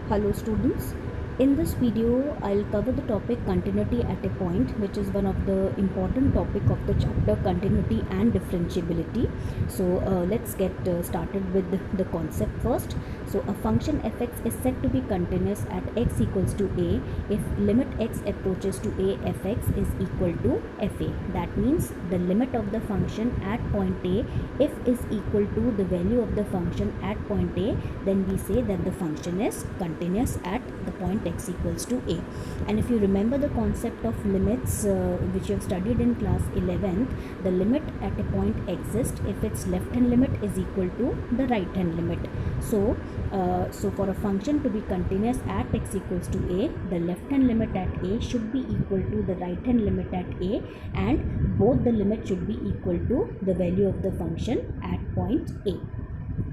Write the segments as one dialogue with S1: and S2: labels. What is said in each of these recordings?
S1: Hello students, in this video I'll cover the topic continuity at a point, which is one of the important topic of the chapter continuity and differentiability. So let's get started with the concept first. So a function fx is said to be continuous at x equals to a if limit x approaches to a fx is equal to fa. That means the limit of the function at point a if is equal to the value of the function at point a, then we say that the function is continuous at the point x equals to a. And if you remember the concept of limits which you have studied in class 11th, the limit at a point exists if its left hand limit is equal to the right hand limit. So for a function to be continuous at x equals to a, the left hand limit at a should be equal to the right hand limit at a, and both the limits should be equal to the value of the function at point a.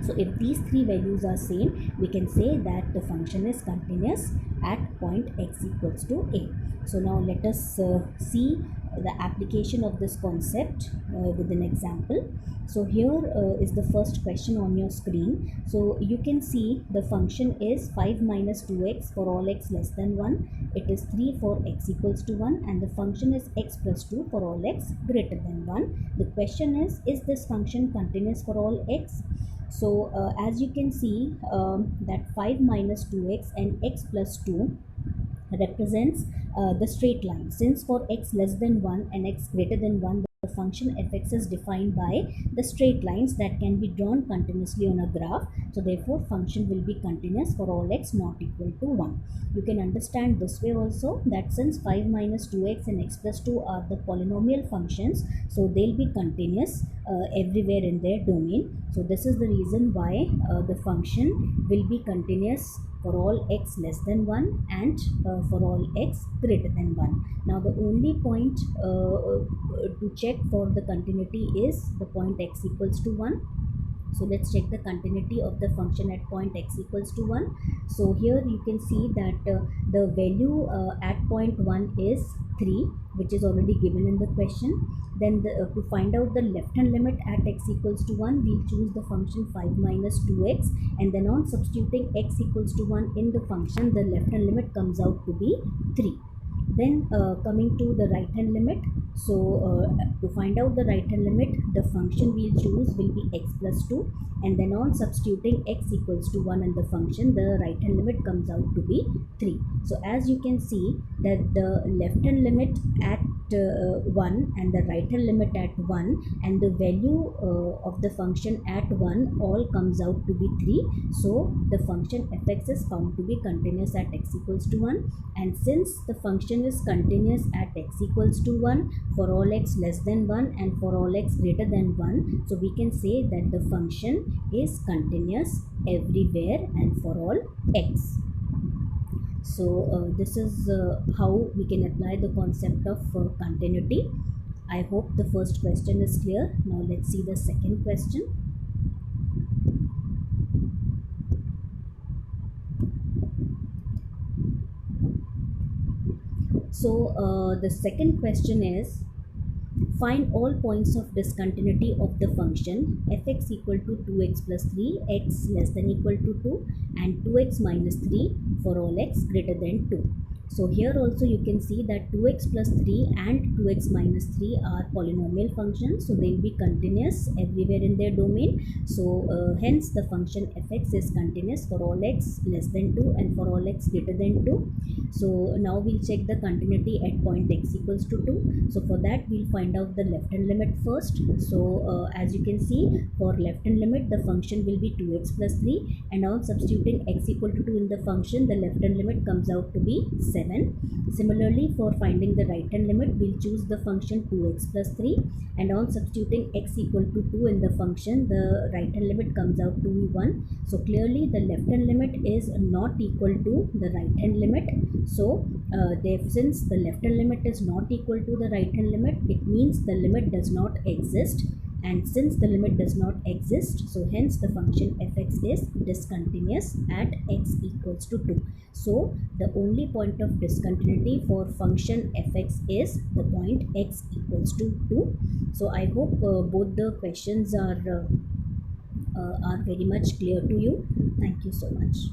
S1: So if these three values are same, we can say that the function is continuous at point x equals to a. So now let us see the application of this concept with an example. So here is the first question on your screen. So you can see the function is 5 minus 2x for all x less than 1. It is 3 for x equals to 1, and the function is x plus 2 for all x greater than 1. The question is this function continuous for all x? So as you can see that 5 minus 2x and x plus 2 represents the straight line. Since for x less than 1 and x greater than 1, the function fx is defined by the straight lines that can be drawn continuously on a graph. So therefore function will be continuous for all x not equal to 1. You can understand this way also, that since 5 minus 2x and x plus 2 are the polynomial functions, so they'll be continuous everywhere in their domain. So this is the reason why the function will be continuous for all x less than 1 and for all x greater than 1. Now the only point to check for the continuity is the point x equals to 1. So let's check the continuity of the function at point x equals to 1. So here you can see that the value at point 1 is 3, which is already given in the question. Then to find out the left hand limit at x equals to 1, we'll choose the function 5 minus 2x, and then on substituting x equals to 1 in the function, the left hand limit comes out to be 3. Then coming to the right hand limit, so to find out the right hand limit, the function we'll choose will be x plus 2, and then on substituting x equals to 1 in the function, the right hand limit comes out to be 3. So as you can see that the left hand limit at 1 and the right hand limit at 1 and the value of the function at 1 all comes out to be 3. So the function fx is found to be continuous at x equals to 1, and since the function is continuous at x equals to 1 for all x less than 1 and for all x greater than 1, so we can say that the function is continuous everywhere and for all x. So this is how we can apply the concept of continuity. I hope the first question is clear. Now let's see the second question. So the second question is, find all points of discontinuity of the function fx equal to 2x plus 3, x less than equal to 2, and 2x minus 3 for all x greater than 2. So here also you can see that 2x plus 3 and 2x minus 3 are polynomial functions, so they will be continuous everywhere in their domain. So hence the function fx is continuous for all x less than 2 and for all x greater than 2. So now we'll check the continuity at point x equals to 2. So for that we'll find out the left hand limit first. So as you can see, for left hand limit the function will be 2x plus 3, and on substituting x equal to 2 in the function, the left hand limit comes out to be 7. Similarly, for finding the right hand limit, we'll choose the function 2x plus 3, and on substituting x equal to 2 in the function, the right hand limit comes out to be 1. So clearly the left hand limit is not equal to the right hand limit. So since the left hand limit is not equal to the right hand limit, it means the limit does not exist. And since the limit does not exist, so hence the function fx is discontinuous at x equals to 2. So the only point of discontinuity for function fx is the point x equals to 2. So I hope both the questions are very much clear to you. Thank you so much.